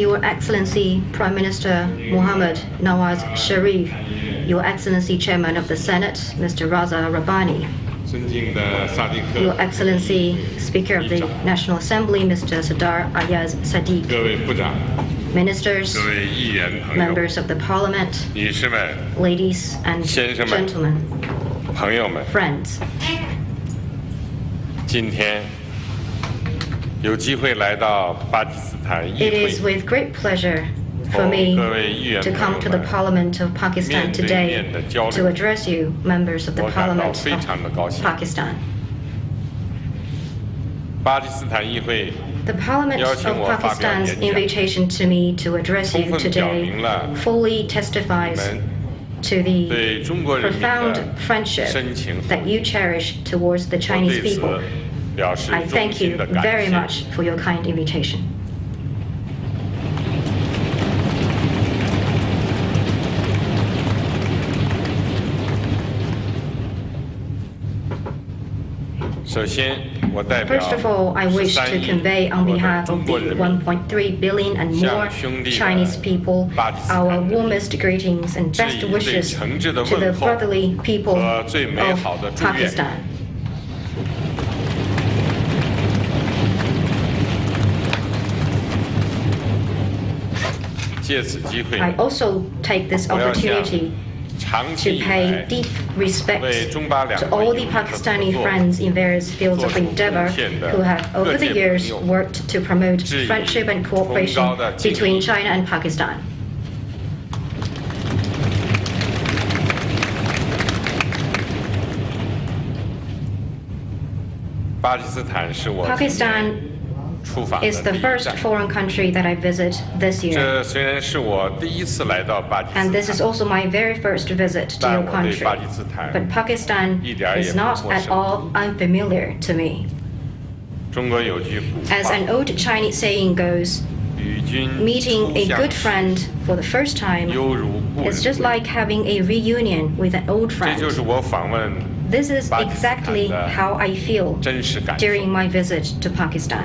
Your Excellency Prime Minister Mohammad Nawaz Sharif, Your Excellency Chairman of the Senate, Mr. Raza Rabbani, Your Excellency Speaker of the National Assembly, Mr. Sadar Ayaz Sadiq, Ministers, Members of the Parliament, ladies and gentlemen, friends. 今天有机会来到巴基斯坦议 It 会 is with great pleasure for me to come to the Parliament of Pakistan today to address you, members of the Parliament of Pakistan. 巴基斯坦议会 The Parliament of Pakistan's invitation to me to address you today fully testifies to the profound friendship that you cherish towards the Chinese people. I thank you very much for your kind invitation. 首先，我代表 First of all, I wish to convey on behalf of the 1.3 billion and more Chinese people our warmest greetings and best wishes to the brotherly people of Pakistan. 借此机会， I also take this opportunity 长 to 期以 pay 来 deep respect 为中巴两 to 国 all 友 the 谊 Pakistani 合作 friends in various fields of endeavor who have over the years worked to promote friendship and cooperation between China and Pakistan. 巴基斯坦是我 Pakistan 出访 is 的 the 第一 first 站。 foreign country that I visit this year. 这虽然是我第一次来到巴基斯 And this 坦 is，also my very first visit to 但 your 我对 country. 巴基斯坦 But Pakistan 一点儿也 is 不 not 陌 at 生。 all unfamiliar to me. 中国有句古 As 话 an old Chinese saying goes, 与君 meeting a 初 good 相 friend for the first time 犹如故人 is just like having a reunion with an old 这就是 friend. 我访问 This is 巴基斯坦 exactly 的 how I feel 真实感受。 during my visit to Pakistan.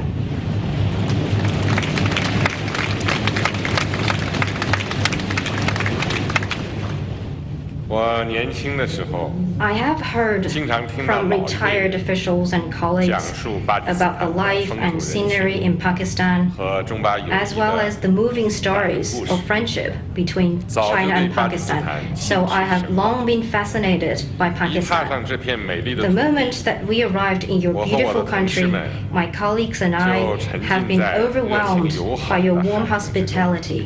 我年轻的时候 I have heard 经常听到 from 老一 retired 辈 officials and 讲 colleagues 述巴基斯 about 坦 the 的 life 风 and 土人 scenery 情 in Pakistan, 和中巴友谊 as well as 的 the moving stories 故事。 of friendship between 早就 China 对 and 巴基斯坦 Pakistan. 兴 So 趣 I have 深厚。 long been fascinated by 一踏 Pakistan. 上这片美丽的 The 土地， moment that we arrived in your 我和我的 beautiful 同事 country, 们 my colleagues and I 就沉浸 have been 在热情 overwhelmed 友好 by your 的 warm 海洋之中。 hospitality.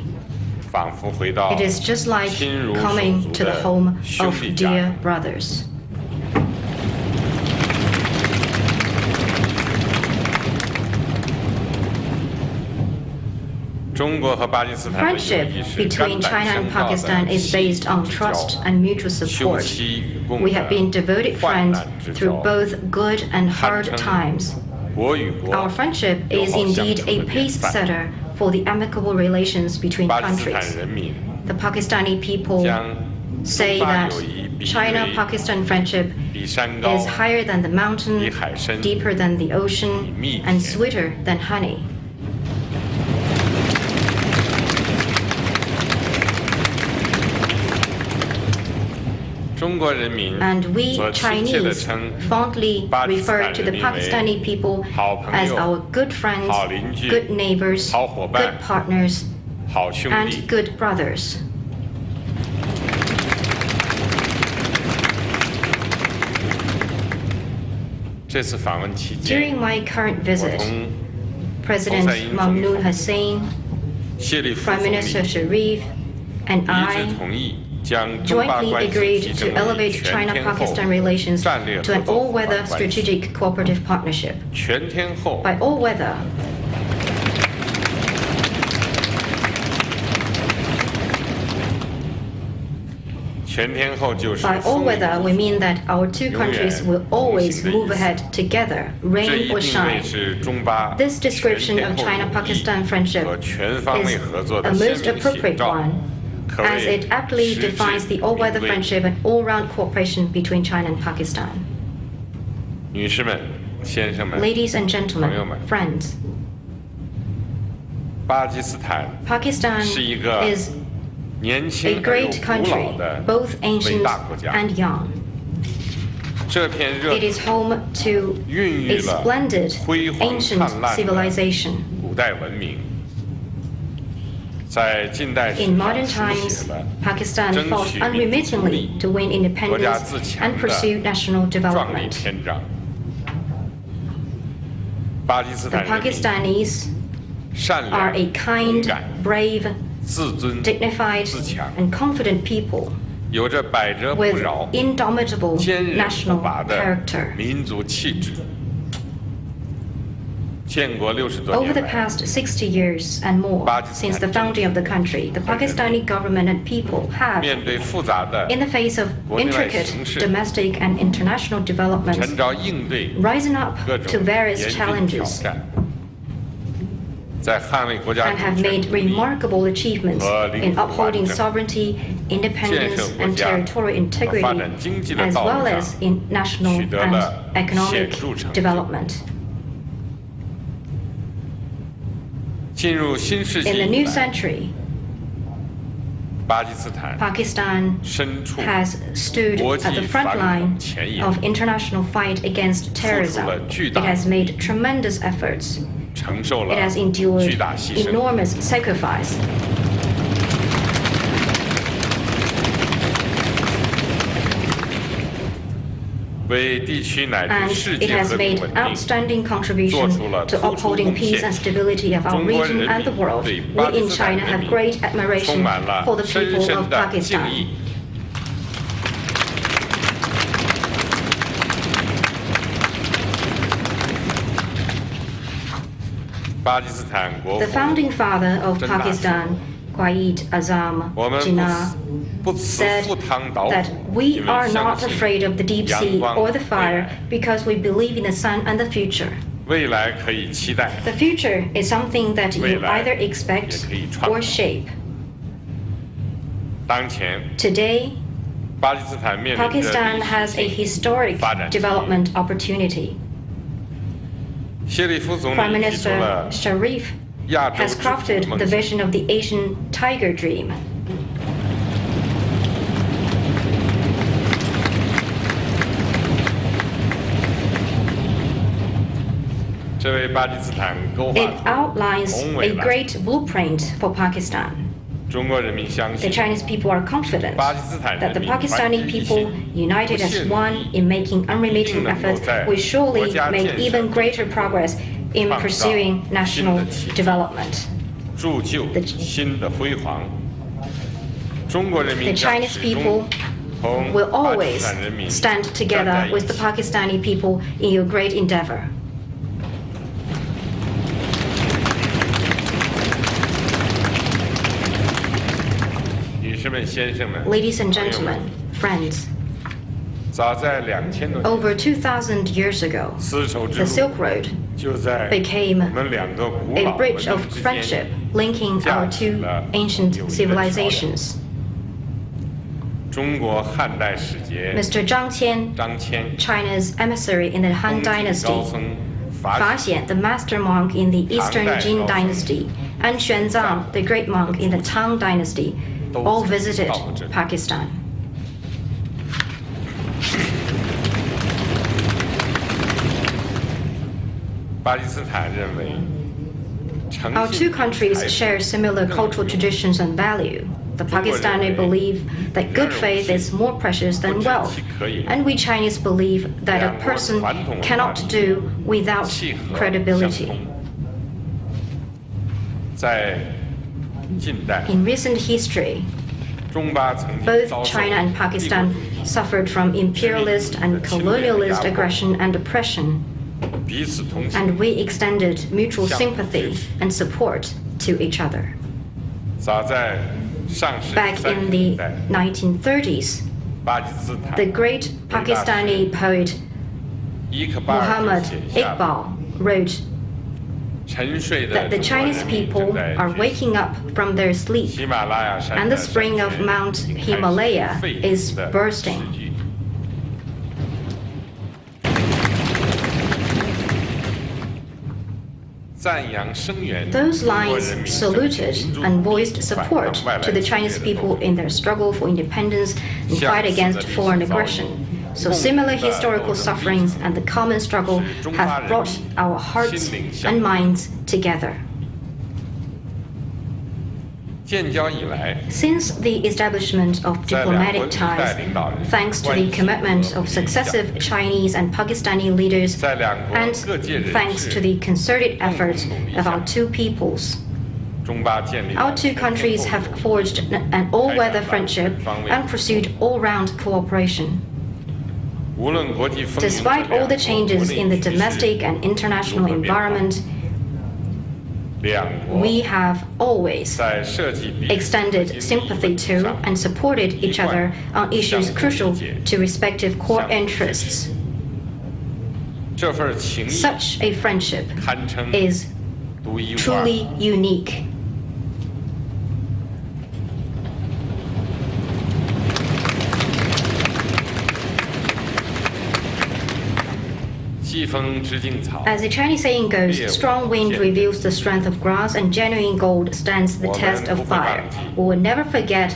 仿佛回到 It is just like 亲如手 coming 足 to the 的 home 兄 of 弟家 dear 人。 brothers. 中国和巴基斯坦的友 Friendship 谊是 between 肝胆 China 相 and 照的 Pakistan is 细 based on 之 trust 交 and mutual 休 support. 戚与共 We have been 的 devoted 患 friends 难之 through 交， both good and hard 堪称 times. 国与国 Our friendship 友 is 好相 indeed 处 a 的典 pace 范。 setter for the amicable relations between 巴基斯坦 countries. 人民 The Pakistani people 将 say 中巴 that 友谊比喻 China-Pakistan friendship 比山高 is higher than the mountain, 比海深 deeper than the ocean, 比蜜 and 甜 sweeter than honey. 中国人民 And we 所亲切地 Chinese 称 fondly 巴基斯 refer 坦 to 人 the 民为 Pakistani people 好朋 as 友 our good friends, 好邻居 good neighbors, 好伙伴 good partners, 好兄 and 弟。 good brothers. 这次访问期间， During my current 我 visit, 同 President Mamnoon Hussein, 谢立夫 Prime 总理 Minister Sharif, and 一 I 致同意将中巴 jointly 关系 agreed 提 to 升为 elevate 全天候 China-Pakistan relations 战略 to 合 an 作伙伴 all-weather 关系。 strategic cooperative partnership. 全天候 By all-weather, 全天候就是 by 风雨 all-weather, we mean that our two countries will always move ahead together, 这 rain 一 or 定 shine. 位是中巴 This 全 description 天 of 候友谊 China-Pakistan friendship 和全方位 is 合作 a 的鲜 most 明写 appropriate 照， one, 可 as 谓 it aptly 实质 defines the 名 all-weather 归。 friendship and all-round cooperation between China and Pakistan. 女士们、先生们， Ladies and 朋友 gentlemen, 们， friends, 巴基斯坦 Pakistan 是一个 is 年 a 轻而又 great 古老 country, 的 both 伟 ancient 大国家。 and young. 这片热 It is home to 孕育 a 了 splendid 辉煌 ancient 灿烂的 civilization. 古代文明，在近代史 In 上 modern 书 times, 写了 Pakistan 争 fought 取民族独立 unremittingly to win 国家 independence 自强 and 的 pursue national 壮丽 development. 篇章。巴基斯 The 坦人民 Pakistanis 善 are 良、 a 勇 kind, 敢、 brave, 自尊、 dignified, 自强， and confident people 有着百折不 with 挠、 indomitable 坚韧不 national 拔的 character. 民族气质。建国60多 Over 年 the 来， past 60 years and more Pakistan since the founding of the country, the Pakistani government and people have, 面对复杂的 in the face of 国内外 intricate 形势 domestic and international developments, 沉着应对 risen up 各 to 种 various 严峻挑 challenges 战，在捍卫国家 and 主 have 权 made 独立、 remarkable achievements in upholding sovereignty, independence, and territorial 和发 integrity, 展经济的 as 道路 well 上 as in national 取得 and 了 economic 显著成就。 development. 进入新世纪 In the 以 new 来， century, 巴基斯坦 Pakistan 身处 has stood 国 at the 际 front 反 line 恐前沿， of international fight against terrorism. 付出了巨 It 大 has made tremendous efforts. 承受 It 了 has endured 巨大牺牲。 enormous sacrifice. 为地区乃至 And 世 it 界 has 和平 made 稳定 outstanding contribution 做出了 to 突出 upholding 贡 peace 献。 and stability of our 中国 region 人 and the 民 world. 对 We 巴基 in 斯坦 China 人 have 民 great 充 admiration 满了 for the 深 people 深 of 的敬 Pakistan. 意。巴基斯坦国 The 父 founding father of 真大 Pakistan, Quaid Azam 我们 Jinnah, 不辞 said 赴汤蹈 that 苦， we 因为 are 相 not 信 afraid of the deep sea 阳光 or the 未 fire 来 because we believe in the sun and the future. 未来可以期待。 The future is something that you 未来 either expect 也可以创造。 or shape. 当前， Today, 巴基斯坦面临着 Pakistan 历 has 史 a 性 historic 发展机遇 development opportunity. 谢里夫总 Prime 理提出 Minister 了 Sharif 亚洲 has 之虎 crafted 梦 the 想。 vision of the Asian tiger dream. 这为巴基斯坦勾画 It 出 outlines 宏 a 伟蓝图。 great blueprint for Pakistan. 中国人民相 The 信， Chinese people are confident 巴基斯坦 that 人 the 民 Pakistani 团结一 people, 心， united 不 as 懈 one 努力， in making 一 unremitting 定能够 efforts, 在 will surely 国家 make 建设 even greater progress in 创造 pursuing 新的 national 奇迹。 development. 铸就 The- 新的辉煌。中国人 The 民将 Chinese 始 people 终同 will 巴基 always 斯坦人民 stand 站在 together 一 with the 起。 Pakistani people in your great endeavor. 女士们、先生们， Ladies and 朋友们 gentlemen, friends, 早在2000多年， over 2,000 years ago, 丝绸之 the 路 Silk Road 就在 became 我们两个古 a 老文 bridge 明 of 之 friendship 间 linking our two ancient civilizations. 中国汉代使节 Mr. Zhang Qian, 张骞， China's emissary in the 东 Han 晋高 Dynasty, 僧 Fa 法显， Xian, the master monk in the Eastern Tang Dai Jin Gao Feng, Dynasty, and Xuanzang, the great monk in the Tang Dynasty, all visited Pakistan. 巴基斯坦认为，诚 Our 信 two countries 财富 share similar cultural traditions and value. The Pakistani believe that good faith is more precious than wealth, and we Chinese believe that a person cannot do without 契合相 credibility. 通。在近代， In recent history, 中巴曾经 both 遭受 China and 帝国 Pakistan 主义 suffered from imperialist and colonialist aggression and oppression, 彼此同情， and we extended mutual sympathy and support to each other. 早在上世纪 Back 30 in 年 the 代， 1930s, 巴基斯坦 the great Pakistani poet 伊克巴尔 Muhammad 写下 Iqbal wrote 沉睡的 that the 中国 Chinese 人民 people 正在 are 觉醒 waking up from their sleep, 喜马拉雅山 and 的 the spring 山 of 泉 Mount 已经开始 Himalaya 沸 is 腾的 bursting. 时局。Those lines saluted and voiced support to the Chinese people in their struggle for independence and fight against foreign aggression. So similar historical sufferings and the common struggle have brought our hearts and minds together. Since the establishment of diplomatic ties, thanks to the commitment of successive Chinese and Pakistani leaders, and thanks to the concerted efforts of our two peoples, our two countries have forged an all-weather friendship and pursued all-round cooperation. Despite all the changes in the domestic and international environment, we have always extended sympathy to and supported each other on issues crucial to respective core interests. Such a friendship is truly unique. As the Chinese saying goes, strong wind reveals the strength of grass and genuine gold stands the test of fire. We will never forget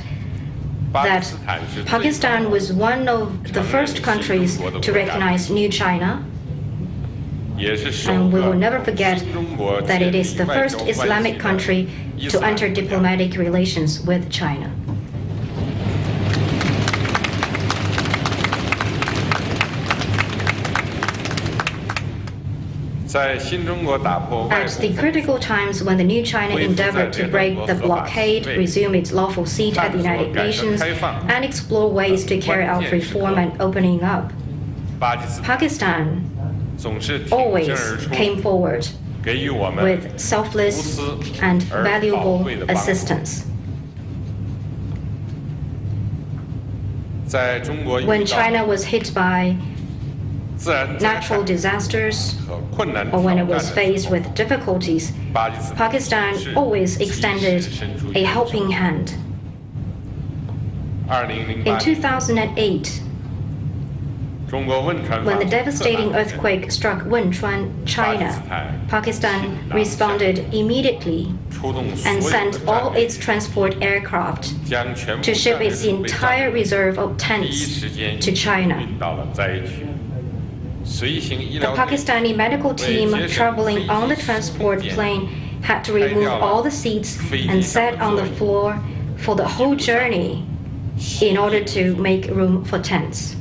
that Pakistan was one of the first countries to recognize New China, and we will never forget that it is the first Islamic country to enter diplomatic relations with China. At the critical times when the New China endeavored to break the blockade, resume its lawful seat at the United Nations, and explore ways to carry out reform and opening up, Pakistan always came forward with selfless and valuable assistance. When China was hit by natural disasters, or when it was faced with difficulties, Pakistan always extended a helping hand. In 2008, when the devastating earthquake struck Wenchuan, China, Pakistan responded immediately and sent all its transport aircraft to ship its entire reserve of tents to China. The Pakistani medical team traveling on the transport plane had to remove all the seats and sat on the floor for the whole journey in order to make room for tents.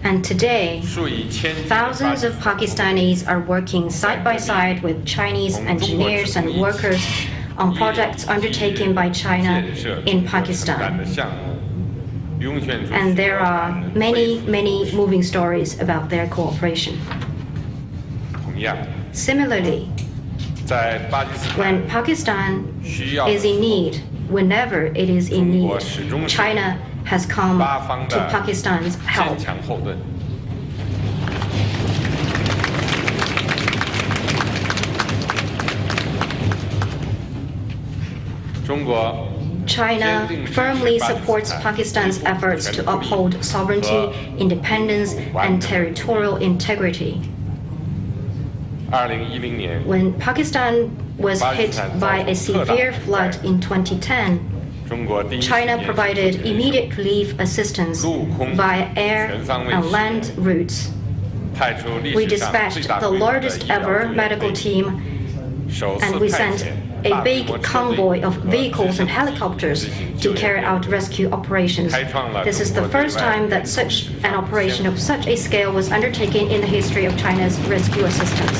And today, thousands of Pakistanis are working side by side with Chinese engineers and workers on projects undertaken by China in Pakistan. And there are many, many moving stories about their cooperation. Similarly, when Pakistan is in need, whenever it is in need, China has come to Pakistan's help. China firmly supports Pakistan's efforts to uphold sovereignty, independence, and territorial integrity. When Pakistan was hit by a severe flood in 2010, China provided immediate relief assistance via air and land routes. We dispatched the largest ever medical team, and we sent a big convoy of vehicles and helicopters to carry out rescue operations. This is the first time that such an operation of such a scale was undertaken in the history of China's rescue assistance.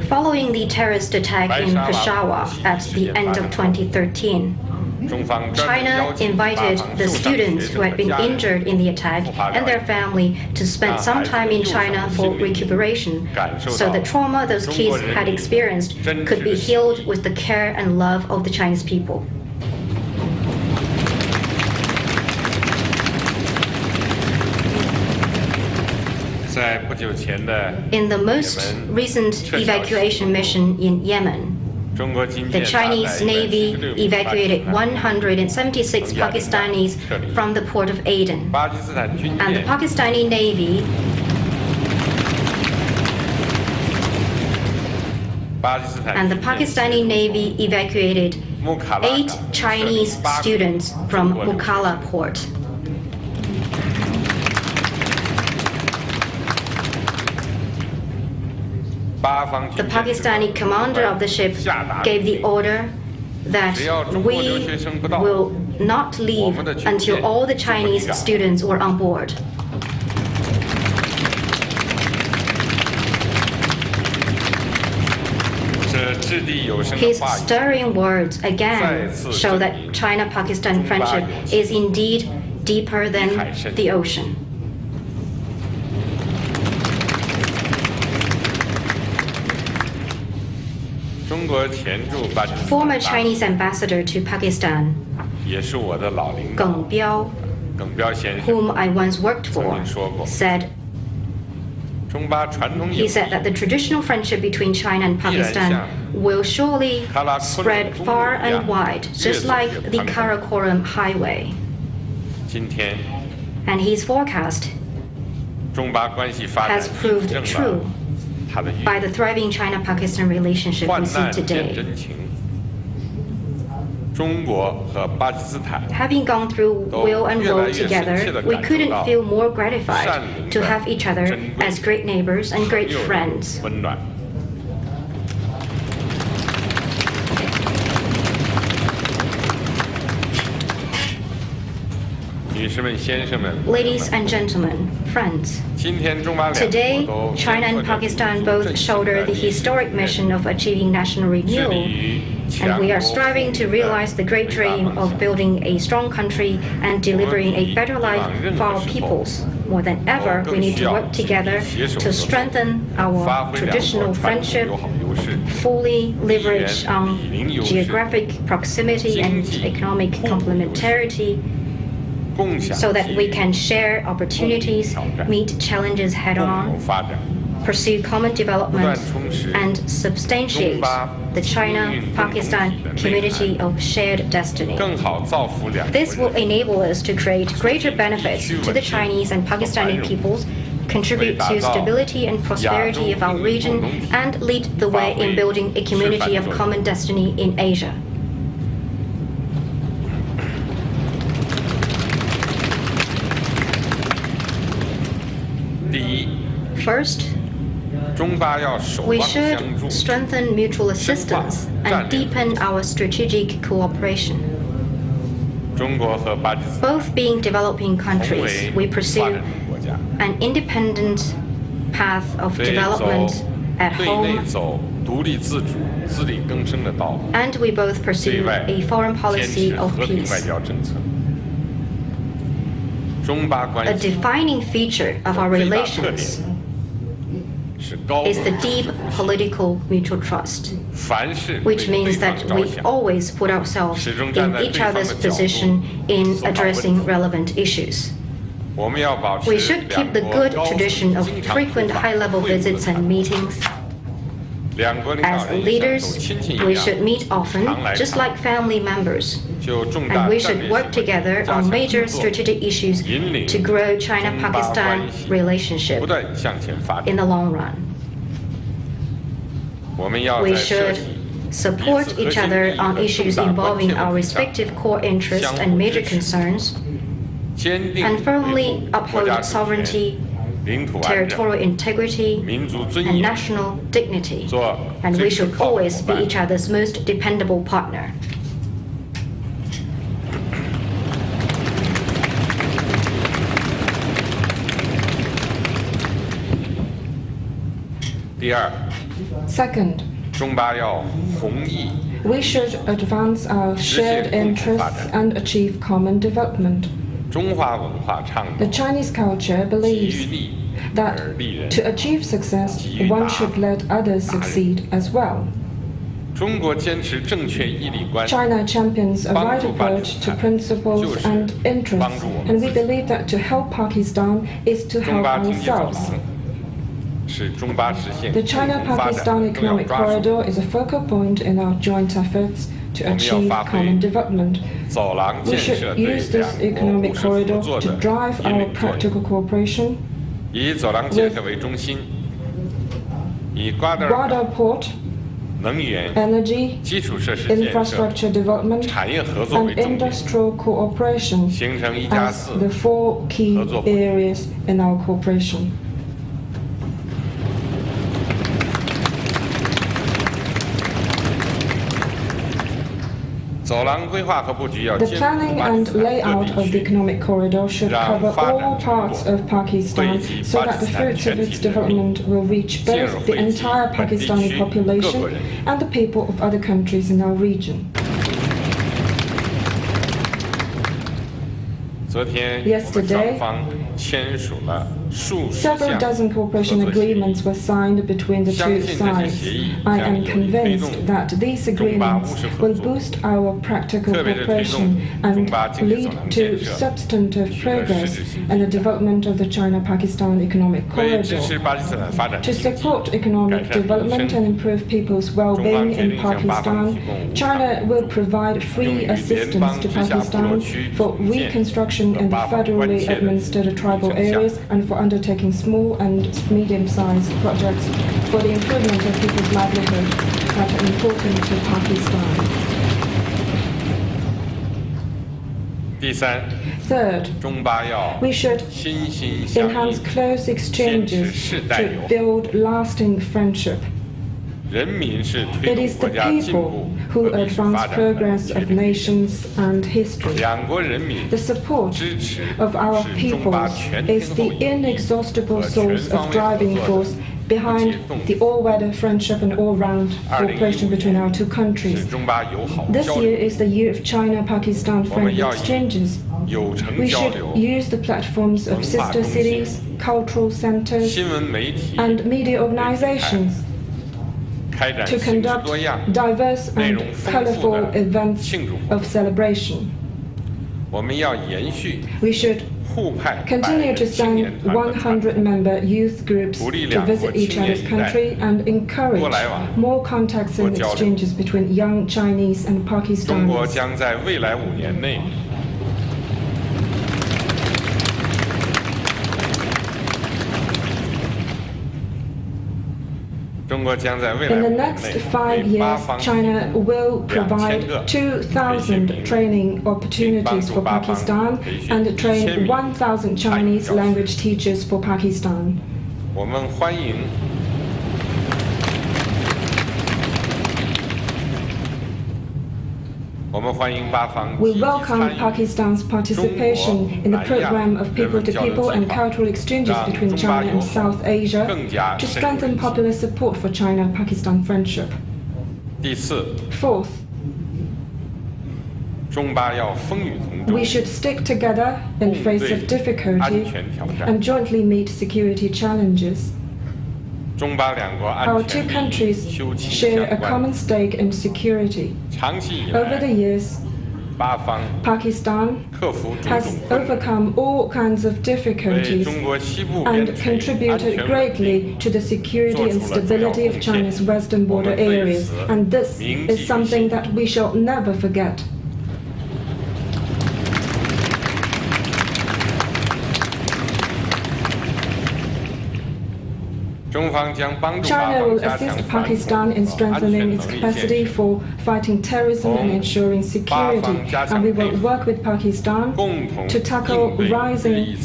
Following the terrorist attack in Peshawar at the end of 2013, China invited the students who had been injured in the attack and their family to spend some time in China for recuperation, so the trauma those kids had experienced could be healed with the care and love of the Chinese people. In the most recent evacuation mission in Yemen, the Chinese Navy evacuated 176 Pakistanis from the port of Aden. And the Pakistani Navy evacuated 8 Chinese students from Mukalla port. The Pakistani commander of the ship gave the order that we will not leave until all the Chinese students were on board. His stirring words again show that China-Pakistan friendship is indeed deeper than the ocean. Former Chinese ambassador to Pakistan, Geng Biao, whom I once worked for, said that the traditional friendship between China and Pakistan will surely spread far and wide, just like the Karakoram Highway. And his forecast has proved true by the thriving China-Pakistan relationship we see today. Having gone through weal and woe together, we couldn't feel more gratified to have each other as great neighbors and great friends. Ladies and gentlemen, friends, today China and Pakistan both shoulder the historic mission of achieving national renewal, and we are striving to realize the great dream of building a strong country and delivering a better life for our peoples. More than ever, we need to work together to strengthen our traditional friendship, fully leverage on geographic proximity and economic complementarity, so that we can share opportunities, meet challenges head-on, pursue common development, and substantiate the China-Pakistan community of shared destiny. This will enable us to create greater benefits to the Chinese and Pakistani peoples, contribute to stability and prosperity of our region, and lead the way in building a community of common destiny in Asia. First, we should strengthen mutual assistance and deepen our strategic cooperation. Both being developing countries, we pursue an independent path of development at home, and we both pursue a foreign policy of peace. A defining feature of our relations is the deep political mutual trust, which means that we always put ourselves in each other's position in addressing relevant issues. We should keep the good tradition of frequent high-level visits and meetings. As leaders, we should meet often, just like family members. And we should work together on major strategic issues to grow China-Pakistan relationship in the long run. We should support each other on issues involving our respective core interests and major concerns, and firmly uphold sovereignty, territorial integrity, and national dignity. And we should always be each other's most dependable partner. Second, we should advance our shared interests and achieve common development. The Chinese culture believes that to achieve success, one should let others succeed as well. China champions a right approach to principles and interests, and we believe that to help Pakistan is to help ourselves. The China-Pakistan Economic Corridor is a focal point in our joint efforts to achieve common development. We should use this economic corridor to drive our practical cooperation with Gwadar Port, energy, infrastructure development, and industrial cooperation as the 4 key areas in our cooperation. The planning and layout of the economic corridor should cover all parts of Pakistan so that the fruits of its development will reach both the entire Pakistani population and the people of other countries in our region. Yesterday, several dozen cooperation agreements were signed between the two sides. I am convinced that these agreements will boost our practical cooperation and lead to substantive progress in the development of the China-Pakistan Economic Corridor. To support economic development and improve people's well-being in Pakistan, China will provide free assistance to Pakistan for reconstruction in the federally administered tribal areas and for undertaking small and medium-sized projects for the improvement of people's livelihood that are important to Pakistan. Third, we should enhance close exchanges to build lasting friendship. It is the people who advance progress of nations and history. The support of our peoples is the inexhaustible source of driving force behind the all-weather friendship and all-round cooperation between our two countries. This year is the year of China-Pakistan friendly exchanges. We should use the platforms of sister cities, cultural centers, and media organizations to conduct diverse and colorful events of celebration. We should continue to send 100-member youth groups to visit each other's country and encourage more contacts and exchanges between young Chinese and Pakistanis. In the next 5 years, China will provide 2,000 training opportunities for Pakistan and train 1,000 Chinese language teachers for Pakistan. We welcome Pakistan's participation in the program of people-to-people and cultural exchanges between China and South Asia to strengthen popular support for China-Pakistan friendship. Fourth, we should stick together in face of difficulty and jointly meet security challenges. Our two countries share a common stake in security. Over the years, Pakistan has overcome all kinds of difficulties and contributed greatly to the security and stability of China's western border areas, and this is something that we shall never forget. China will assist Pakistan in strengthening its capacity for fighting terrorism and ensuring security, and we will work with Pakistan to tackle rising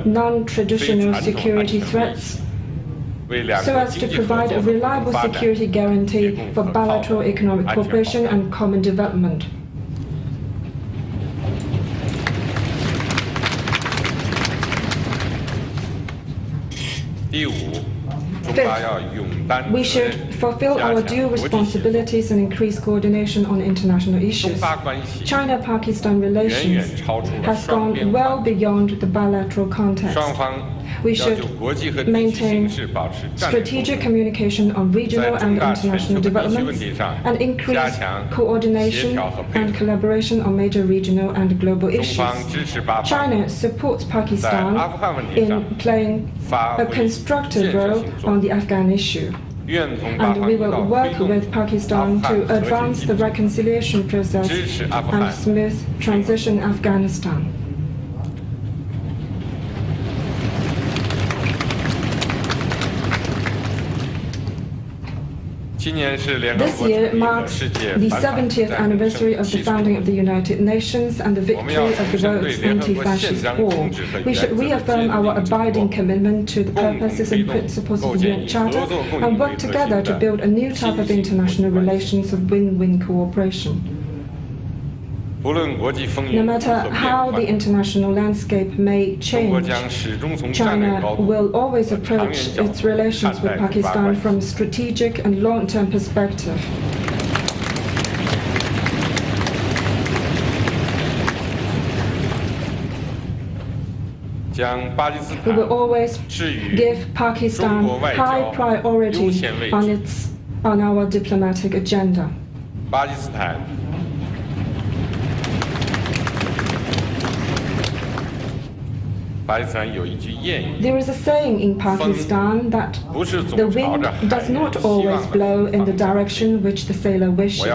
non-traditional security threats so as to provide a reliable security guarantee for bilateral economic cooperation and common development. Fifth, we should fulfill our due responsibilities and increase coordination on international issues. China-Pakistan relations have gone well beyond the bilateral context. We should maintain strategic communication on regional and international developments and increase coordination and collaboration on major regional and global issues. China supports Pakistan in playing a constructive role on the Afghan issue. And we will work with Pakistan to advance the reconciliation process and smooth transition in Afghanistan. This year marks the 70th anniversary of the founding of the United Nations and the victory of the world's anti-fascist war. We should reaffirm our abiding commitment to the purposes and principles of the UN Charter and work together to build a new type of international relations of win-win cooperation. No matter how the international landscape may change, China will always approach its relations with Pakistan from a strategic and long-term perspective. We will always give Pakistan high priority on our diplomatic agenda. There is a saying in Pakistan that the wind does not always blow in the direction which the sailor wishes.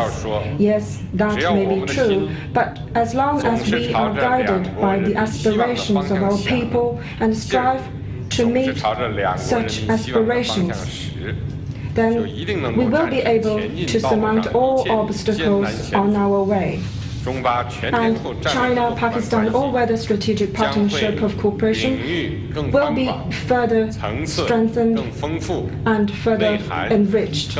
Yes, that may be true, but as long as we are guided by the aspirations of our people and strive to meet such aspirations, then we will be able to surmount all obstacles on our way. And China-Pakistan all-weather strategic partnership of cooperation will be further strengthened and further enriched.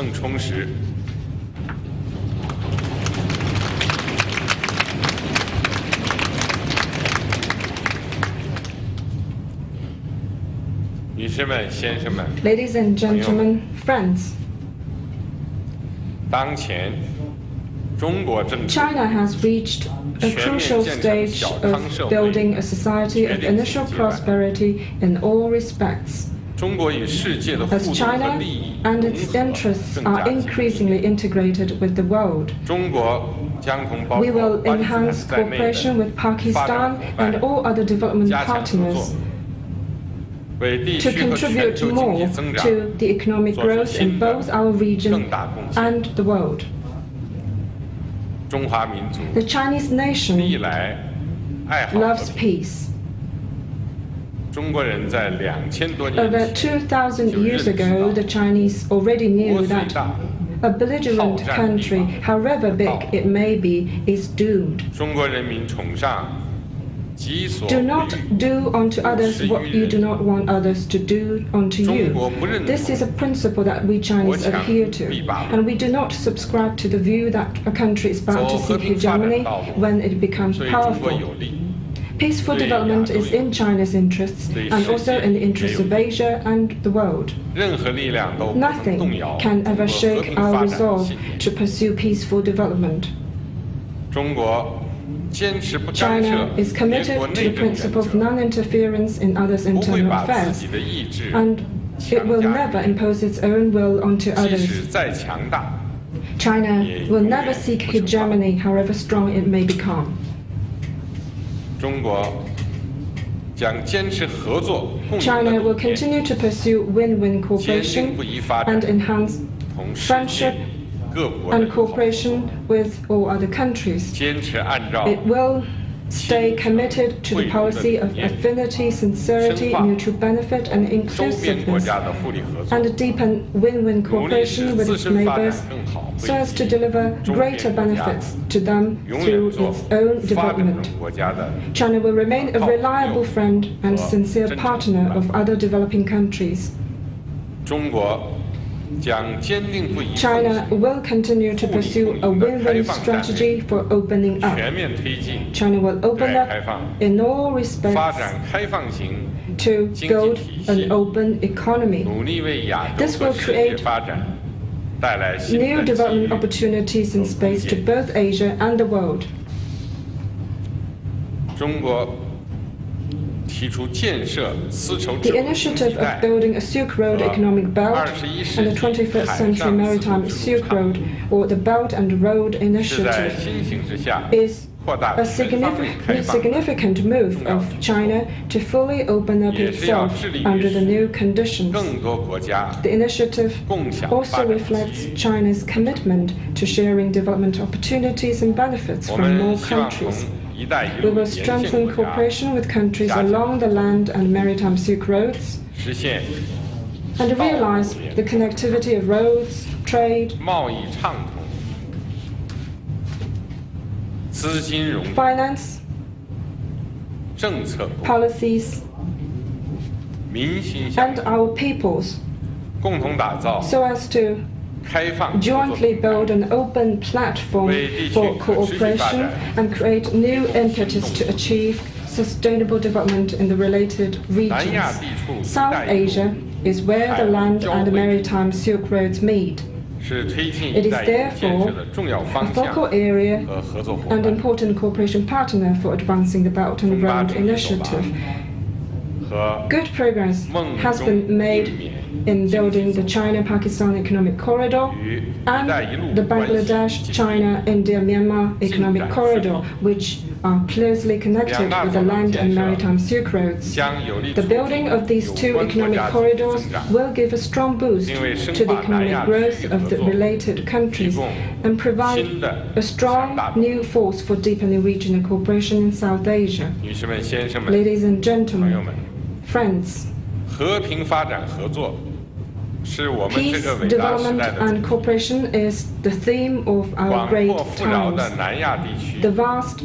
Ladies and gentlemen, friends, China has reached a crucial stage of building a society of initial prosperity in all respects. As China and its interests are increasingly integrated with the world, we will enhance cooperation with Pakistan and all other development partners to contribute more to the economic growth in both our region and the world. The Chinese nation loves peace. Over 2,000 years ago, the Chinese already knew that a belligerent country, however big it may be, is doomed. Do not do unto others what you do not want others to do unto you. This is a principle that we Chinese adhere to, and we do not subscribe to the view that a country is bound to seek hegemony when it becomes powerful. Peaceful development is in China's interests and also in the interests of Asia and the world. Nothing can ever shake our resolve to pursue peaceful development. China is committed to the principle of non-interference in others' internal affairs, and it will never impose its own will onto others. China will never seek hegemony, however strong it may become. China will continue to pursue win-win cooperation and enhance friendship and cooperation with all other countries. It will stay committed to the policy of affinity, sincerity, mutual benefit, and inclusiveness, and deepen win-win cooperation with its neighbors so as to deliver greater benefits to them through its own development. China will remain a reliable friend and sincere partner of other developing countries. China will continue to pursue a win-win strategy for opening up. China will open up in all respects to build an open economy. This will create new development opportunities in space to both Asia and the world. The initiative of building a Silk Road economic belt and the 21st Century Maritime Silk Road, or the Belt and Road Initiative, is a significant move of China to fully open up itself under the new conditions. The initiative also reflects China's commitment to sharing development opportunities and benefits from more countries. We will strengthen cooperation with countries along the land and maritime Silk Roads and realize the connectivity of roads, trade, finance, policies, and our peoples, so as to jointly build an open platform for cooperation and create new impetus to achieve sustainable development in the related regions. South Asia is where the land and maritime Silk Roads meet. It is therefore a focal area and important cooperation partner for advancing the Belt and Road Initiative. Good progress has been made in building the China-Pakistan Economic Corridor and the Bangladesh, China, India, Myanmar Economic Corridor, which are closely connected with the land and maritime Silk Roads. The building of these two economic corridors will give a strong boost to the economic growth of the related countries and provide a strong new force for deepening regional cooperation in South Asia. Ladies and gentlemen, friends, peace, development, and cooperation is the theme of our great times. The vast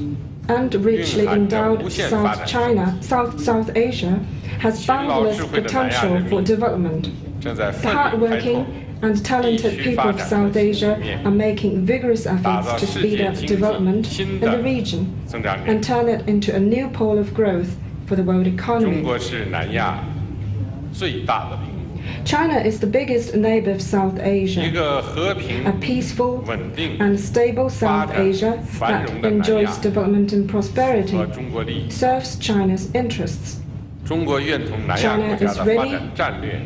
and richly endowed South Asia has boundless potential for development. The hardworking and talented people of South Asia are making vigorous efforts to speed up development in the region and turn it into a new pole of growth for the world economy. China is the biggest neighbor of South Asia. A peaceful and stable South Asia that enjoys development and prosperity serves China's interests. China is ready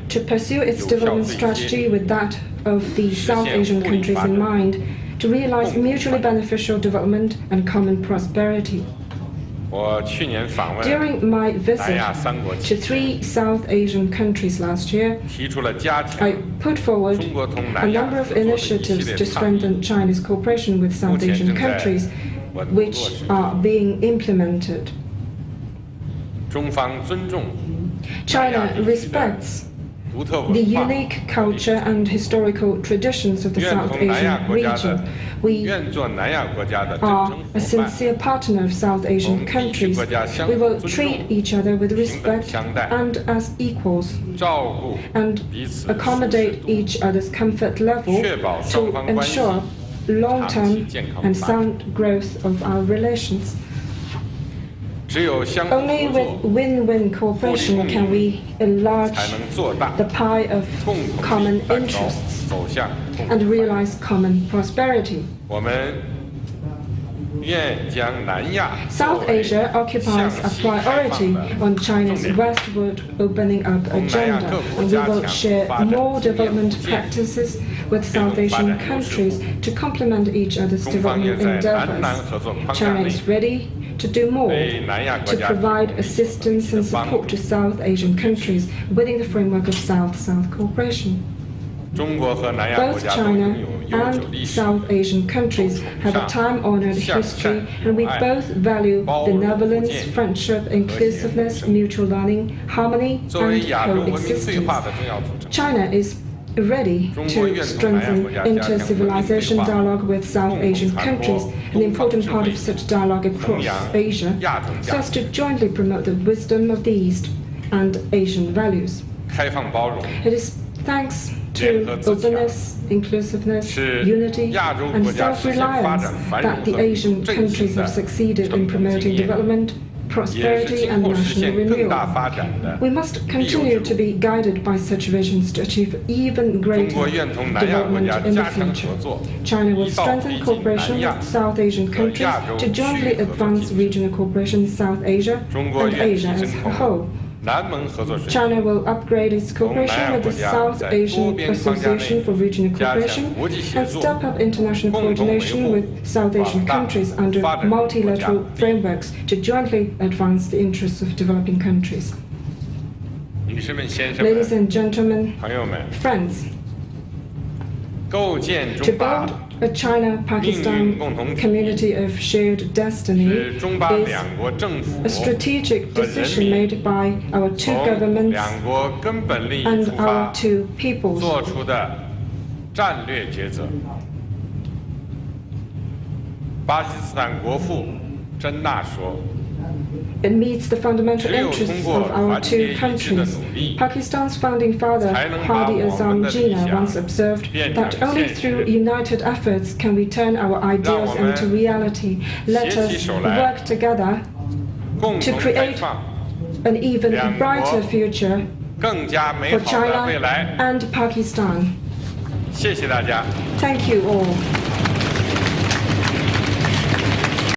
to pursue its development strategy with that of the South Asian countries in mind to realize mutually beneficial development and common prosperity. During my visit to 3 South Asian countries last year, I put forward a number of initiatives to strengthen China's cooperation with South Asian countries, which are being implemented. China respects the unique culture and historical traditions of the South Asian region. We are a sincere partner of South Asian countries. We will treat each other with respect and as equals, and accommodate each other's comfort level to ensure long-term and sound growth of our relations. Only with win-win cooperation can we enlarge the pie of common interests and realize common prosperity. South Asia occupies a priority on China's westward opening up agenda, and we will share more development practices with South Asian countries to complement each other's development endeavors. China is ready to do more to provide assistance and support to South Asian countries within the framework of South-South cooperation. Both China and South Asian countries have a time-honored history, and we both value benevolence, friendship, inclusiveness, mutual learning, harmony, and coexistence. China is ready to strengthen inter-civilization dialogue with South Asian countries, an important part of such dialogue across Asia, so as to jointly promote the wisdom of the East and Asian values. It is thanks to openness, inclusiveness, unity, and self-reliance that the Asian countries have succeeded in promoting development, prosperity and national renewal. We must continue to be guided by such visions to achieve even greater development in the future. China will strengthen cooperation with South Asian countries to jointly advance regional cooperation in South Asia and Asia as a whole. China will upgrade its cooperation with the South Asian Association for Regional Cooperation and step up international coordination with South Asian countries under multilateral frameworks to jointly advance the interests of developing countries. Ladies and gentlemen, friends, to build a China-Pakistan community of shared destiny is a strategic decision made by our two governments and our two peoples. It meets the fundamental interests of our two countries. Pakistan's founding father, Hadi Azam Jinnah, once observed that only through united efforts can we turn our ideals into reality. Let us work together to create an even brighter future for China and Pakistan. Thank you all.